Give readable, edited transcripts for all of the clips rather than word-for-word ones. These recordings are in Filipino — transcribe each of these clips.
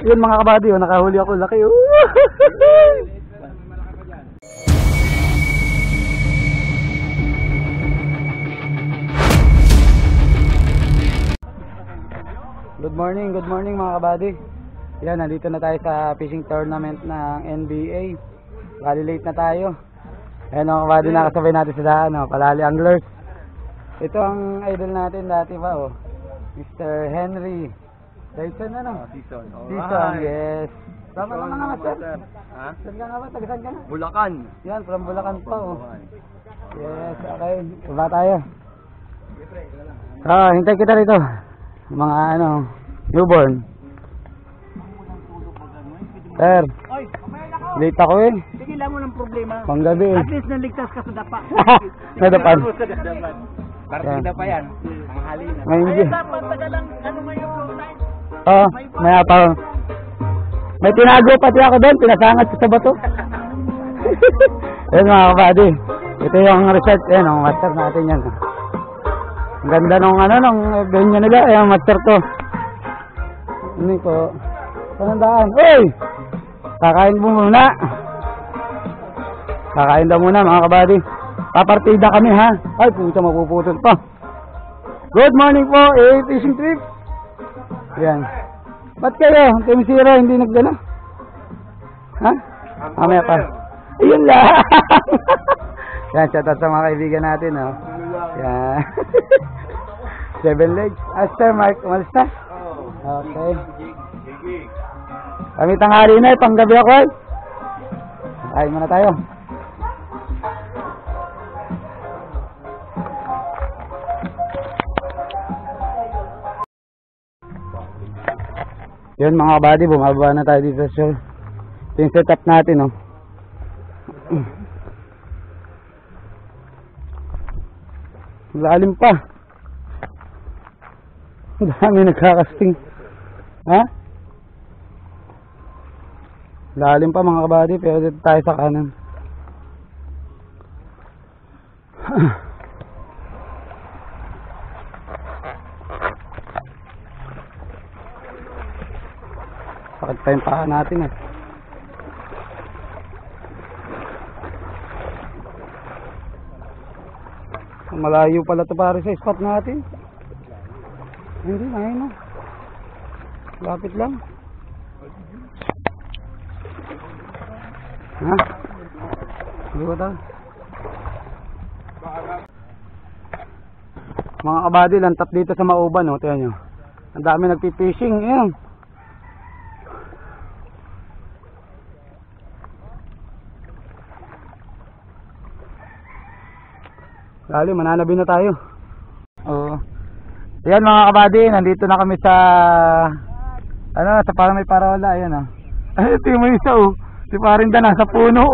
Yun mga kabady, oh, nakahuli ako. Laki. Good morning mga kabady. Yan, nandito na tayo sa fishing tournament ng NBA. Bali late na tayo. Ayan mga kabady, nakasabay natin sa daan, oh, Palali Anglers. Ito ang idol natin dati pa, oh, Mr. Henry Dyson, ano? Season. Season, yes. Tama naman nga, master. Ha? Saan ka nga ba? Tagasan ka na? Bulacan. Yan, from Bulacan pa, oh. Yes, okay. Baba tayo. Hintay kita rito. Mga ano, newborn. Sir, late ako eh. Sige lang mo ng problema. Panggabi eh. At least naligtas ka sa dapa. Nadapan. Partida pa yan. Ang hali na. May hindi. Ay, dapat tagalang ano ngayon flow time. Oo, may ataw. May tinago pati ako doon, pinasangat ko sa bato. Ayun mga kabady. Ito yung research, ayun, ang master natin yan. Ang ganda nung ano, nung venue nila, ayun, master to. Hindi ko. Panandaan. Uy! Kakain mo muna. Kakain daw muna mga kabady. Papartida kami ha. Ay, puta, mapuputol pa. Good morning po, fishing trip. Yan. Ba't kayo? Team Zero, hindi nagdala? Ha? Mamaya pa. Ayun lang. Yan, shout out sa mga kaibigan natin, oh. Yan. 7 legs. Sir Mark, umalis na? Okay. Kami tanghali na, panggabi ako eh. Kain muna tayo. Yun mga kabady, bumaba na tayo dito sa shore. Ito yung setup natin, oh. Lalim pa. Ang dami nagkakasting. Ha? Lalim pa mga kabady, pero dito tayo sa kanan. Sakit pa yung paa natin eh. Malayo pala ito pare sa spot natin. Hindi na yun, no? Lapit lang. Ha? Hindi ba tayo? Mga kabady, lantap dito sa Mauban, no? Tignan nyo. Ang dami nagpipishing, yun. Dali, mananabi na tayo. Oo. Ayan mga kabady, nandito na kami sa ano, sa parang may parola, ayan oh. Ay, ito yung isa oh. Si Parinda nasa puno.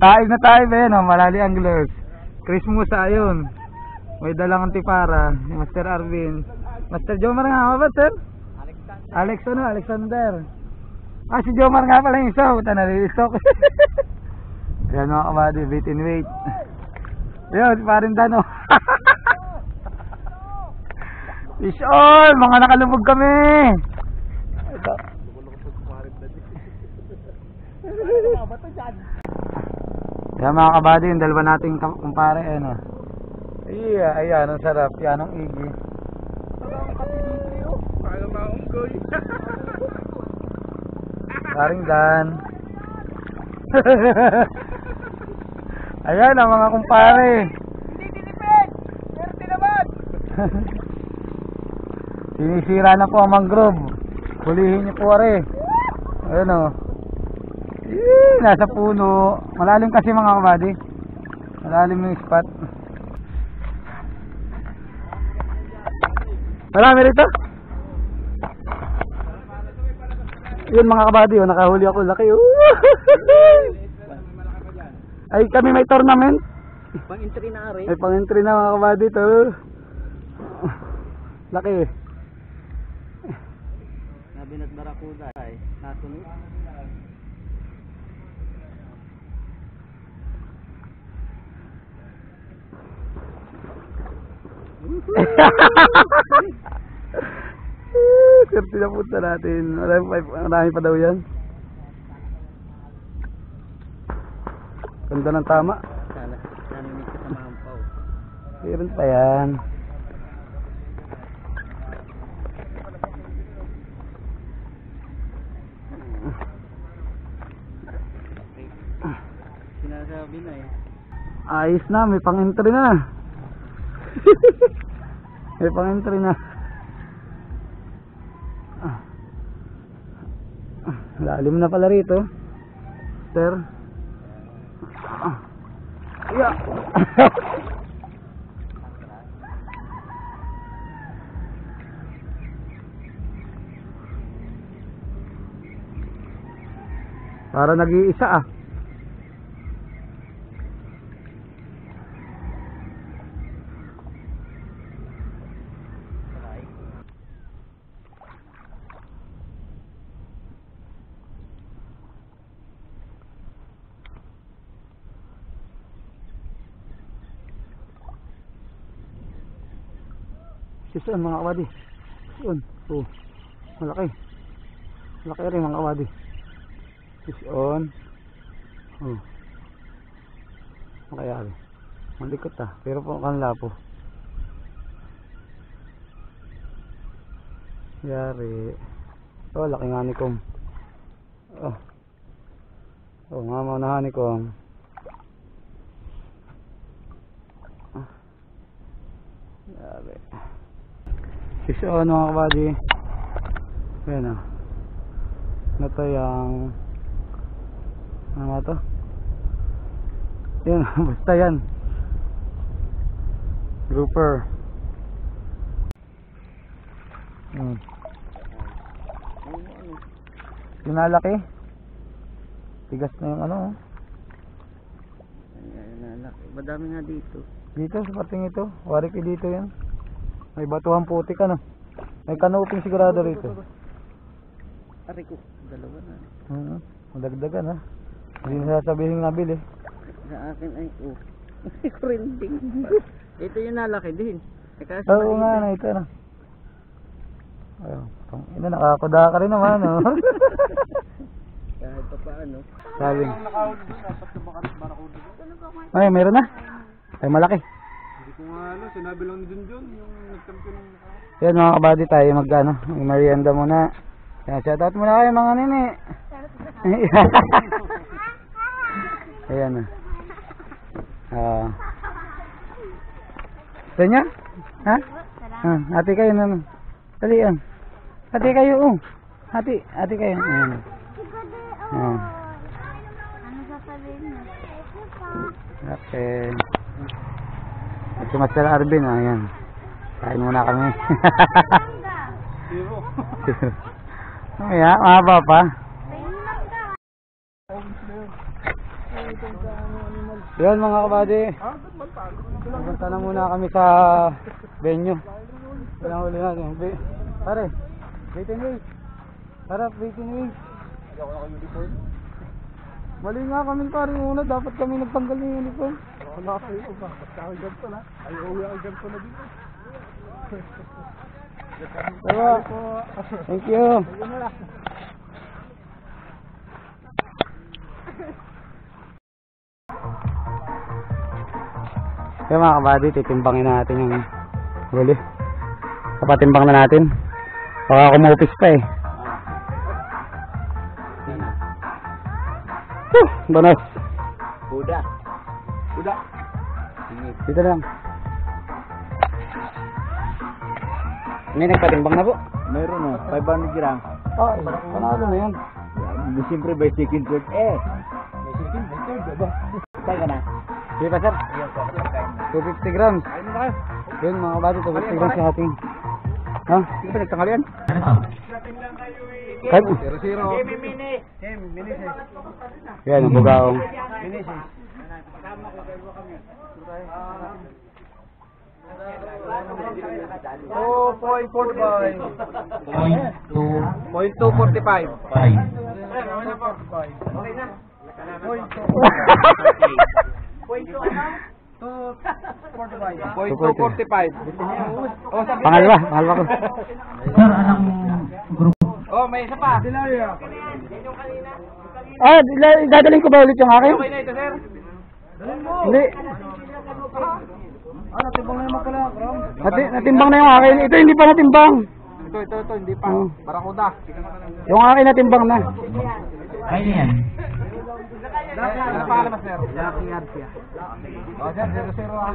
Taig na tayo ba yan oh, Malali Anglers. Chris Musa, ayun. May dalang antipara, si Master Arvin. Master Jomar nga ba, sir? Alexander. Ah, si Jomar nga pala yung isa, buta nare-stock. Ayan mga kabady, bait and wait. Ayun, si Parinda no. Fish on! Mga nakalubog kami! Ito. Ayan mga kabady, yung dalawa nating kumpare, ano. Iya, ayan, ang sarap. Yan ang igi. Parang maunggoy. Paring Dan. Ayan ang mga kumpare. Hindi dilipid! Swerte naman! Sinisira na po ang mangrove. Hulihin niyo po are. Ayan o. Nasa puno. Malalim kasi mga kabady. Malalim yung spot. Marami rito. Yun mga kabady, oh, nakahuli ako. Laki. Ay kami may tournament. Pang-entry na rin. May pang-entry na mga kabady to. Laki. Nabinat barakuda ay nasunod. 30 na punta natin. Marami pa daw yan. Ganda ng tama. Sana may kasamahan pa. Meron pa yan. Sinasabi na eh. Ayos na, may pang-entry na. May pang-entry na. Lalim na pala rito. Sir. Yeah. Para nag-iisa ah. Saan mga kawadi? Saan? Oh, malaki. Malaki rin mga kawadi. Saan? Oh. Makayari. Malikot ah. Pero po kanla po. Yari. Oh, laki nga ni Kong. Oh. Oh, nga maunahan ni Kong. Yari. Saan mga kabady? Ayan o. Ano to yung ano nga to? Yan, basta yan. Grouper. Pinalaki. Tigas na yung ano. Madami nga dito. Dito sa parting ito. Wariki dito yan. May batuhan putik ano. May kanuping sigurado rito. Ari ko, dalawa na. Madagdagan ha. Hindi na sasabihin nabili. Sa akin ay, oh. Kurinding. Ito yung nalaki din. Oo nga na, ito na. Ayun, ina, nakakuda ka rin naman oh. Kahit pa paano. Sabi. Ay, meron na. Ay, malaki. Hindi ko nga ano, sinabi lang ni Junjun, yung nag-champion ng Yan mga kabady tayo mag-ano, merienda muna. Yan, shoutout muna kayo mga nini. Ayan na. Gusto niya? Ha? Hati kayo na. Dali yan. Hati kayo oh. Hati kayo. Ayan. Ayan. Ano sasabihin mo? Okay. At si Master Arvin, ayan. Kain muna kami. Mamaya, mahaba pa. Yan mga kabady. Pupunta na muna kami sa venue. Kailangan huli natin. Pare, wait and wait. Para, wait and wait. Mali nga kami pare una. Dapat kami nagtanggal ng uniform. Wala kayo ba? Basta ako ganito na. Ay, uwi ako ganito na dito. Diba? Thank you. Kaya mga kabady, titimbangin natin yung huli. Kapatimbang na natin. Baka kumupis pa eh. Banas. Kuda. Dito lang. May nagpatimbang na po. Meron na, 500 gram. Oh, panalo na yan. Siyempre by second third. By second, by third, diba? Saan ka na? Sige pa sir. 250 grams. Yun mga kabady, 250 grams sa ating. Ha? Hindi pa nagtanggal yan? Kahit 0-0. Mini size. yan, ang bugaong. Mini size. 0.245. Pangalawa ko. Sir, anong Oh, may isa pa. Ah, dadalhin ko ba ulit yung akin? Okay na ito, sir. Hindi. Natimbang na yung akin. Ito hindi pa natimbang. Ito, hindi pa. Oh. Barakuda. Yung akin natimbang na. Kaya yan. Ano pangalan mo, sir? Lucky Garcia. Oh, sir, 0-0 ah.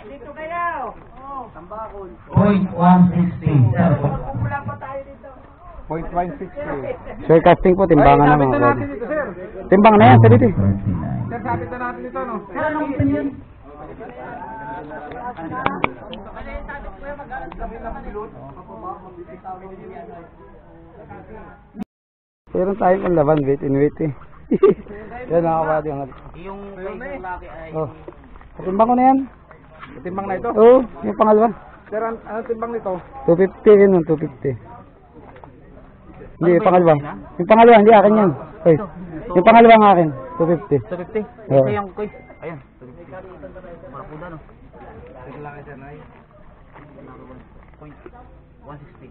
Dito kayo. Tambakol. 0.160. Sir. 0.160. Sir casting po, timbangan na Sabit mga na natin pwede. dito, sir. Timbang na yan, sa dito. Sir, sabit na natin ito, no? Sir, anong opinion? Meron tayong panlaban, wait and wait eh. Yan mga kabady ang Yung kay Lucky ay... Oh. Timbang ko na yan. Timbang na ito. Oo, yung pangalawa. Sir, ano timbang nito? 250 yun, 250. Hindi, yung pangalawa. Yung pangalawa, hindi akin yan. Ay, yung pangalawa ang akin, 250. 250. Oo. Ito yung quiz. Ayan. 250. Barakuda, no? Sir, lang sir, na 160.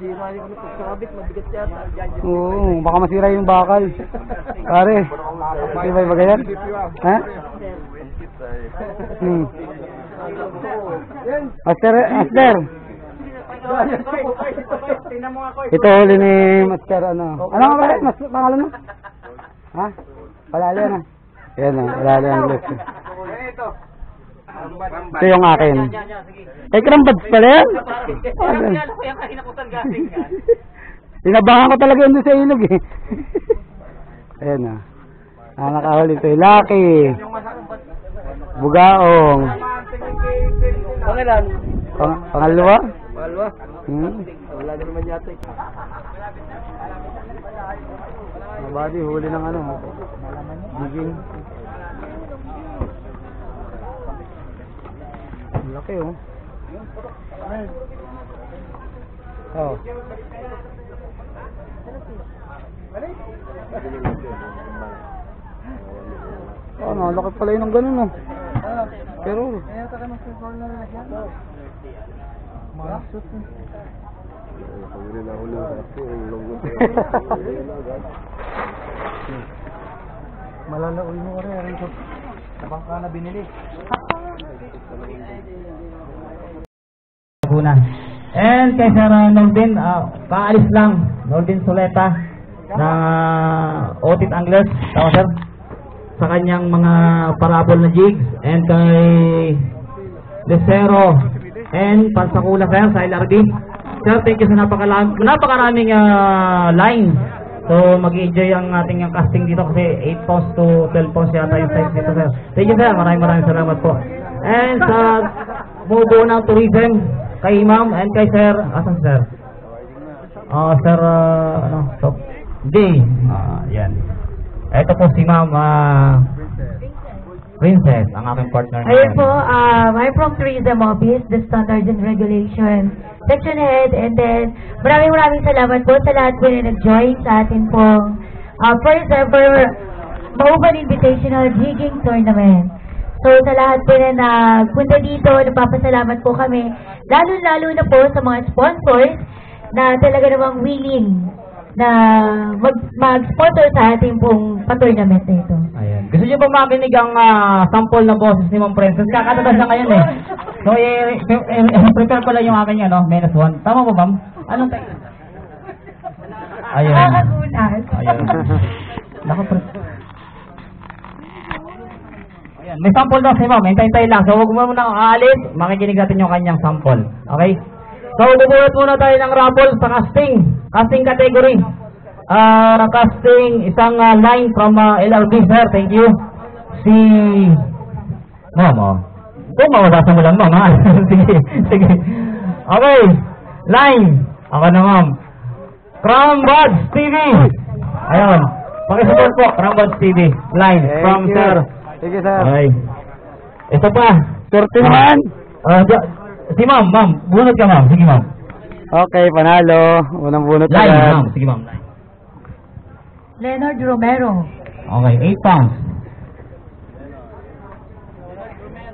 masira yung sabit, mabigat yata. Oo, baka masira yung bakal. Pare, di ba yung ganyan? Ha? Master. Ito huli ni Master ano. Ano nga ba? Master, pangalan mo? Ha? Palalo na. Yan na, palalo ang list. Ito yung akin. Crambuds pala yan? Tinabangan ko talaga yun doon sa ilog eh. Ayan na. Nakahuli ito. Lucky. Bugaong. Pangilan? Pangalawa? Pangalawa? Wala na naman yata eh. Nabadi, huli ng ano. Biging. Laki oh. Oh. Oh, nalaki pala yun ng ganun oh. Pero malalaoy mo ka rin ito. Sabang ka na binili. Una. And kay Sir Nordin, kaalis lang. Nordin Soleta ng Otit Anglers. Tama sir? Sa kanyang mga parabol na jigs. And kay Lucero and Pansakula sir sa LRB. Sir, thank you sa napakaraming line. So mag-enjoy ang ating casting dito kasi 8 pounds to 12 pounds yata yung size dito sir. Thank you sir, maraming salamat po. And sa bubuo ng tourism, kay Ma'am and kay Sir, asan Sir? Sir, D. Yan. Ito po si Ma'am Princess, ang aking partner. Ayun po, I'm from Tourism Office, the Standards and Regulations Section Head, and then maraming salamat po sa lahat po na nag-join sa atin pong first ever Mauban Invitational Jigging Tournament. So sa lahat po na nagpunta dito, nagpapasalamat po kami, lalo na po sa mga sponsors na talaga namang willing na mag-sponsor sa ating pong pa-tournament na ito. Ayan. Gusto niyo ba makinig ang sample ng boses ni Ma'am Princess? Kakatatas na ngayon eh. So, prepare ko lang yung akin yan, no? -1. Tama ba, Ma'am? Anong tayo? Ayun. Nakakagunas. Ayun. Ayan. May sample daw si Ma'am. Hintay-hintay lang. So, huwag mo muna aalis. Makikinig natin yung kanyang sample. Okay? So, bubuhat muna tayo ng raffle sa casting. Casting category. Casting, isang line from LRB, sir. Thank you. Si... Ma'am, kung mawabasa mo lang, Ma'am, ha? Sige. Okay. Line. Ako na, Ma'am. Crambuds TV. Ayun. Pakisupport po, Crambuds TV. Line from Sir. Sige sir. Okay. Ito pa. Swerte naman. Si Ma'am, bunot ka Ma'am. Sige Ma'am. Okay, panalo. Unang bunot Line, agad. Ma'am. Sige Ma'am. Line. Leonard Romero. Okay, 8 pounds.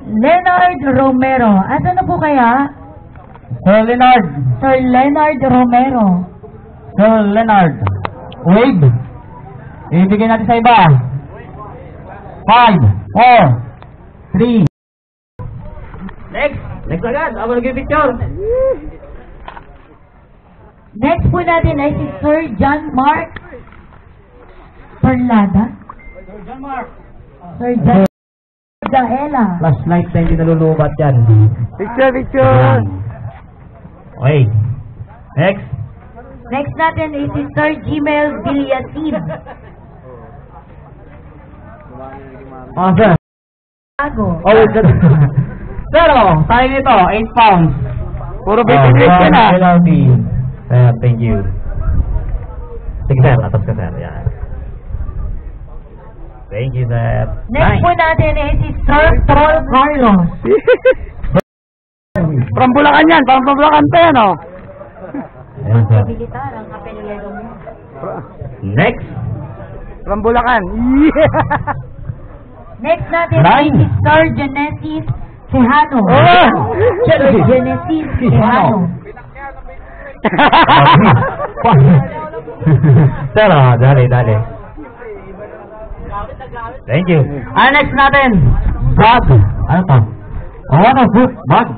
Leonard Romero. Asa na po kaya? Sir Leonard. Sir Leonard Romero. Sir Leonard. Wave. Ibigay natin sa iba. 5, 4, 3. Next. Next agad. Ako nag-picture. Next po natin ay si Sir John Mark Perlada. Sir John Mark. Sir John Gaela. Flashlight na hindi nalulubat yan. Picture, picture. Okay. Next. Next natin ay si Sir Gmail Villasin. Oh, sir. Bago. Oh, wait. Sir, oh, tayo nito, 8 pounds. Puro baby yan ah. LRB. Sir, thank you. Sige, sir. Atas ka, sir. Yan. Thank you, sir. Next po natin ay si Sir Paul Carlos. From Bulacan yan, from Bulacan pa yan oh. Ayan, sir. Militar ang apelyero mo. Next. From Bulacan. Yeah. Next natin ay si Sir Genesis Cejano. Oh! Sir Genesis Cejano. Sir, oh, dali. Thank you. Next natin. Bag. Ano to? Ano to? Bag.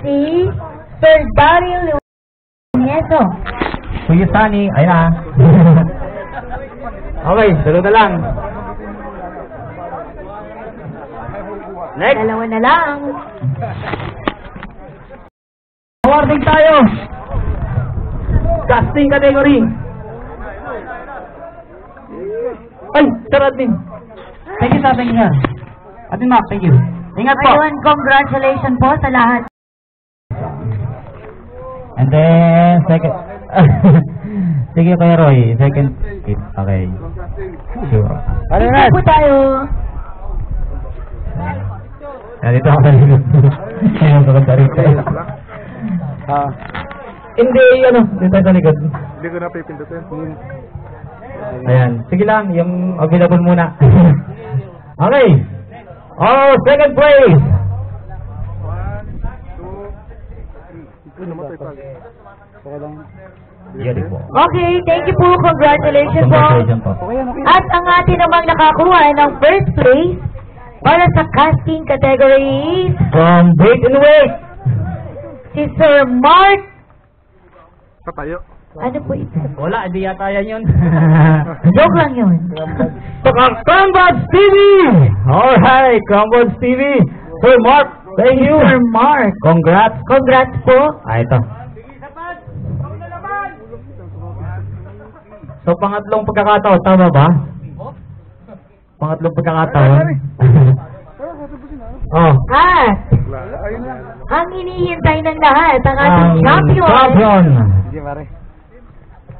Si Sir Daryl Nieto. Kuya Sunny. Ayun na. Okay, sunod na lang. Next. Dalawa na lang. Awarding tayo. Casting category. Ay, sir admin. Thank you, sir. Thank you, sir. Admin Mac, thank you. Ingat po. Ayun, congratulations po sa lahat. And then, second. Sige, Kuya Roy. Second. Okay. Sure. Ano Dito na? po tayo. Dito ako sa likod. Ayun, sa rito. Ah. Hindi, dito sa likod. Hindi ko na pipindutin. Ayan. Sige lang, yung available muna. Okay. Oh, second place. 1, 2, 3. Ito namatay pa. Yun po. Okay, thank you po. Congratulations po. Congratulations po. At ang atin namang nakakuha ng first place para sa casting categories, From Weight and Weight. si Sir Mark. Patayo. Ano po ito? Wala, hindi yata yan yun. Joke lang yun. Crombots TV! Alright, Crombots TV. Sir Mark, thank you. Sir Mark. Congrats. Congrats po. Ito. So, pangatlong pagkakataon, tama ba? Pangatlong pagkakataon. Oh. At Ayun lang. ang hinihintay ng lahat, ang ating champion. Champion. Sige pare.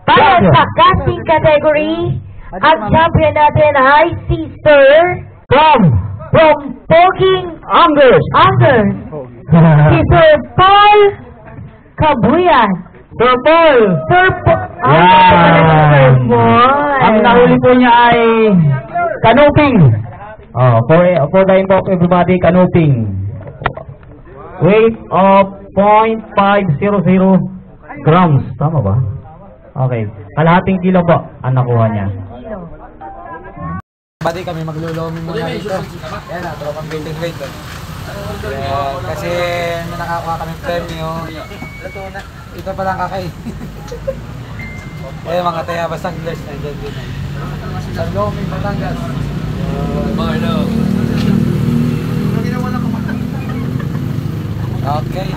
Para sa casting category, ang champion natin ay si Sir From Poging Angers. Angers. Si Sir Paul Cabuyan. Sir Paul. Sir Paul. Yan. Ang nahuli po niya ay canoping. Oh, for the info of everybody, canoping. Weight of 0.500 grams. Tama ba? Okay. Kalahating kilo po ang nakuha niya. Pati kami magluloming muna dito. Yan na, tropang building rate. Kasi may nakakuha kami premyo. Ito pa lang kakain. Eh mga taya basang bless na dyan din. Sa Loming, Batangas. Okay.